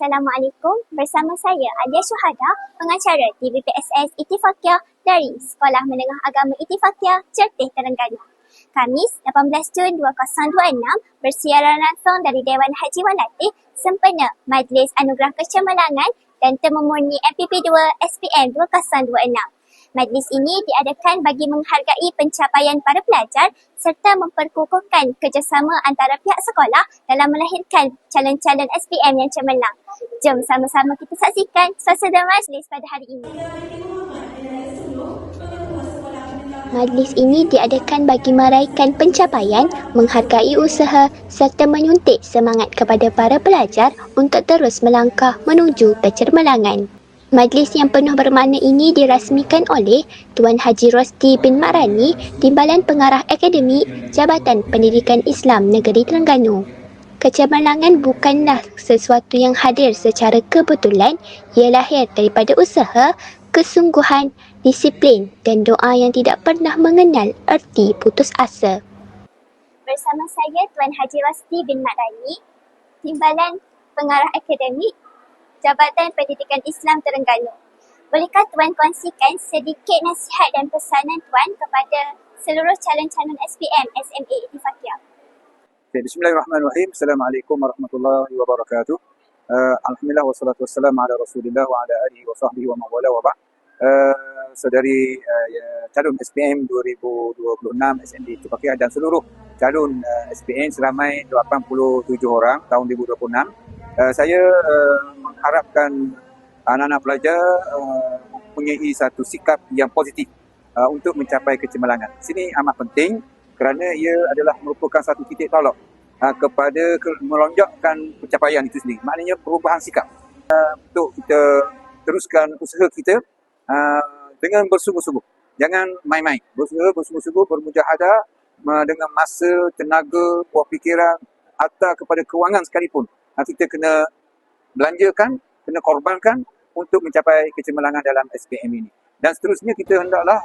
Assalamualaikum, bersama saya Alia Syuhada, pengacara di BPSS Ittifaqiyah dari Sekolah Menengah Agama Ittifaqiyah, Certih, Terengganu. Kamis, 18 Jun 2026, bersiaran langsung dari Dewan Haji Wan Latih sempena Majlis Anugerah Kecemerlangan dan Temu Murni MPP2 SPM 2026. Majlis ini diadakan bagi menghargai pencapaian para pelajar serta memperkukuhkan kerjasama antara pihak sekolah dalam melahirkan calon-calon SPM yang cemerlang. Jom sama-sama kita saksikan suasana majlis pada hari ini. Majlis ini diadakan bagi meraihkan pencapaian, menghargai usaha serta menyuntik semangat kepada para pelajar untuk terus melangkah menuju kecemerlangan. Majlis yang penuh bermakna ini dirasmikan oleh Tuan Haji Rosti bin Makrani, Timbalan Pengarah Akademik Jabatan Pendidikan Islam Negeri Terengganu. Kecemerlangan bukanlah sesuatu yang hadir secara kebetulan, ia lahir daripada usaha, kesungguhan, disiplin dan doa yang tidak pernah mengenal erti putus asa. Bersama saya Tuan Haji Rosti bin Makrani, Timbalan Pengarah Akademik Jabatan Pendidikan Islam Terengganu. Bolehkah Tuan kongsikan sedikit nasihat dan pesanan Tuan kepada seluruh calon-calon SPM SMA Ittifaqiyah? Bismillahirrahmanirrahim. Assalamualaikum warahmatullahi wabarakatuh. Alhamdulillah wassalatu wassalamu ala Rasulillah wa ala alihi wa sahbihi wa mawala wa ba'd. Saudari calon SPM 2026 SMB Ittifaqiyah dan seluruh calon SPM seramai 87 orang tahun 2026. Saya mengharapkan anak-anak pelajar mempunyai satu sikap yang positif untuk mencapai kecemerlangan. Sini amat penting kerana ia adalah merupakan satu titik tolak kepada melonjakkan pencapaian itu sendiri. Maknanya perubahan sikap untuk kita teruskan usaha kita dengan bersungguh-sungguh. Jangan main-main. Berusaha bersungguh-sungguh, bermujahadah dengan masa, tenaga, buah fikiran, atau kepada kewangan sekalipun. Kita kena belanjakan, kena korbankan untuk mencapai kecemerlangan dalam SPM ini. Dan seterusnya kita hendaklah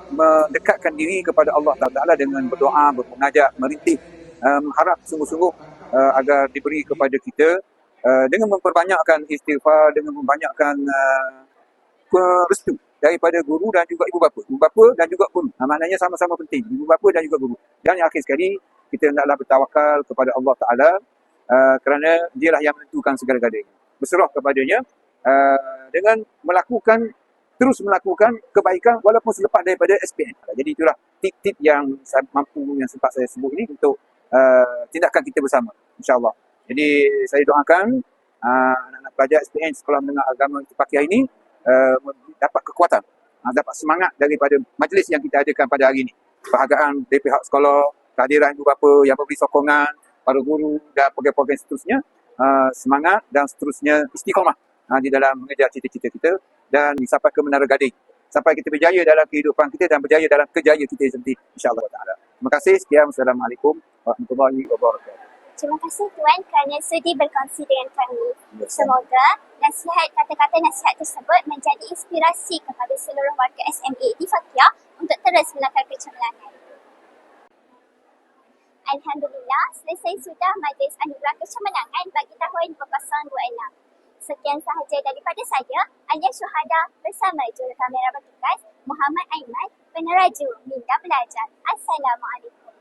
mendekatkan diri kepada Allah Ta'ala dengan berdoa, bermunajat, merintih, mengharap sungguh-sungguh agar diberi kepada kita dengan memperbanyakkan istighfar, dengan memperbanyakkan restu daripada guru dan juga ibu bapa. Ibu bapa dan juga guru. Maknanya sama-sama penting. Ibu bapa dan juga guru. Dan yang akhir sekali, kita hendaklah bertawakal kepada Allah Ta'ala kerana dialah yang menentukan segala-galanya. Berserah kepadanya dengan terus melakukan kebaikan walaupun selepas daripada SPM. Jadi itulah tip-tip yang sempat saya sebut ini untuk tindakan kita bersama, insya-Allah. Jadi saya doakan anak-anak pelajar SPM Sekolah Menengah Agama Ittifaqiyah ini dapat kekuatan, dapat semangat daripada majlis yang kita adakan pada hari ini. Perhargaan dari pihak sekolah, kehadiran ibu bapa yang memberi sokongan, para guru dan program-program seterusnya, semangat dan seterusnya istiqamah di dalam mengejar cita-cita kita dan sampai ke Menara Gading. Sampai kita berjaya dalam kehidupan kita dan berjaya dalam kerjaya kita sendiri, insya-Allah taala. Terima kasih. Sekian. Assalamualaikum warahmatullahi wabarakatuh. Terima kasih Tuan kerana sudi berkongsi dengan kami. Semoga kata-kata nasihat tersebut menjadi inspirasi kepada seluruh warga SMA Ittifaqiyah untuk terus melangkah kecemerlangan. Alhamdulillah, selesai sudah Majlis Anugerah Kecemerlangan bagi tahun 2026. Sekian sahaja daripada saya, Alia Syuhada bersama jurukamera bertugas Muhammad Aiman, peneraju Minda Belajar. Assalamualaikum.